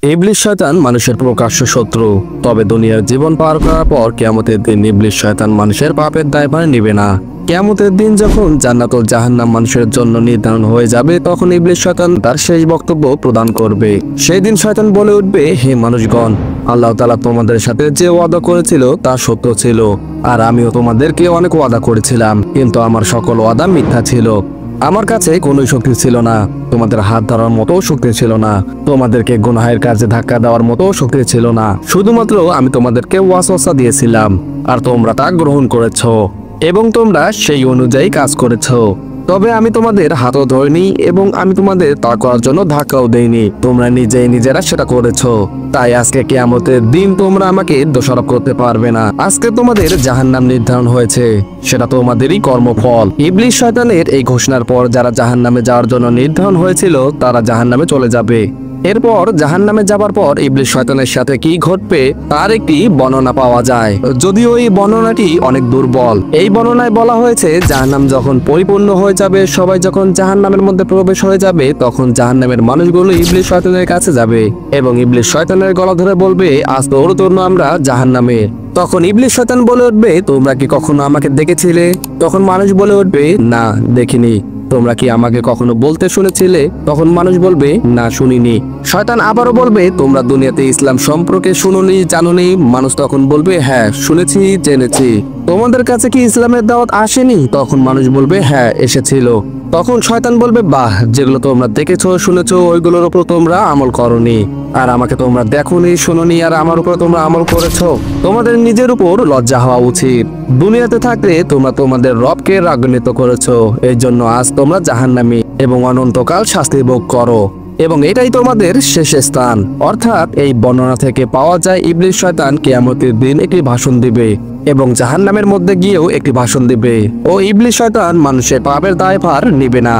ইবলিস শয়তান মানুষের প্রকাশ্য শত্রু। তবে দুনিয়ার জীবন পার করার পর কিয়ামতের দিন ইবলিস শয়তান মানুষের পাপের দায়ভার নেবে না। কিয়ামতের দিন যখন জান্নাত ও জাহান্নাম মানুষের জন্য নির্ধারণ হয়ে যাবে, তখন ইবলিস শয়তান তার শেষ বক্তব্য প্রদান করবে। সেই দিন শয়তান বলে উঠবে, হে মানুষগণ, আল্লাহ তাআলা তোমাদের সাথে যে ওয়াদা করেছিল তা সত্য ছিল, আর আমিও তোমাদেরকে অনেক ওয়াদা করেছিলাম, কিন্তু আমার সকল ওয়াদা মিথ্যা ছিল। আমার কাছে কোনো শক্তি ছিল না, তোমাদের হাত ধরার মতো শক্তি ছিল না, তোমাদেরকে গুনাহের কাজে ধাক্কা দেওয়ার মতো শক্তি ছিল না। শুধুমাত্র আমি তোমাদেরকে ওয়াসওয়াসা দিয়েছিলাম, আর তোমরা তা গ্রহণ করেছো এবং তোমরা সেই অনুযায়ী কাজ করেছো। তবে আমি তোমাদের হাতও ধরিনি এবং আমি তোমাদের তা করার জন্য ধাক্কাও দেইনি, তোমরা নিজেরা সেটা করেছো। তাই আজকে কিয়ামতের দিন তোমরা আমাকে দোষারোপ করতে পারবে না। আজকে তোমাদের জাহান্নাম নির্ধারণ হয়েছে, সেটা তোমাদেরই কর্মফল। ইবলিস শয়তানের এই ঘোষণার পর যারা জাহান্নামে যাওয়ার জন্য নির্ধারণ হয়েছিল তারা জাহান্নামে চলে যাবে। এরপর জাহান্নামে যাবার পর ইবলিস শয়তানের সাথে কি ঘটবে তার একটি বর্ণনা পাওয়া যায়, যদিও এই বর্ণনাটি অনেক দুর্বল। এই বর্ণনায় বলা হয়েছে, জাহান্নাম যখন পরিপূর্ণ হয়ে যাবে, সবাই যখন জাহান্নামের মধ্যে প্রবেশ হয়ে যাবে, তখন জাহান্নামের মানুষগুলো ইবলিস শয়তানের কাছে যাবে এবং ইবলিস শয়তানের গলা ধরে বলবে, আজ তো অরুতর্ণ আমরা জাহান্নামে। তখন ইবলিস শয়তান বলে উঠবে, তোমরা কি কখনো আমাকে দেখেছিলে? তখন মানুষ বলে উঠবে, না দেখিনি। তোমরা কি আমাকে কখনো বলতে শুনেছিলে? তখন মানুষ বলবে, না শুনিনি। শয়তান আবারও বলবে, তোমরা দুনিয়াতে ইসলাম সম্পর্কে শুনোনি, জানোনি? মানুষ তখন বলবে, হ্যাঁ শুনেছি, জেনেছি। তোমাদের কাছে কি ইসলামের দাওয়াত আসেনি? তখন মানুষ বলবে, হ্যাঁ এসেছিল। তখন শয়তান বলবে, বাহ, যেগুলো তোমরা দেখেছো শুনেছো ওইগুলোর উপর তোমরা আমল করনি, আর আমাকে তোমরা দেখোনি শুনোনি, আর আমার উপর তোমরা আমল করেছো। তোমাদের নিজের উপর লজ্জা হওয়া উচিত। দুনিয়াতে থাকলে তোমরা তোমাদের রবকে রাগান্বিত করেছো, এই জন্য আজ তোমরা জাহান্নামী এবং অনন্তকাল শাস্তি ভোগ করো, এবং এটাই তোমাদের শেষ স্থান। অর্থাৎ এই বর্ণনা থেকে পাওয়া যায়, ইবলিস শয়তান কিয়ামতের দিন একটি ভাষণ দিবে এবং জাহান্নামের মধ্যে গিয়েও একটি ভাষণ দিবে, ও ইবলিস শয়তান মানুষের পাপের দায়ভার নিবে না।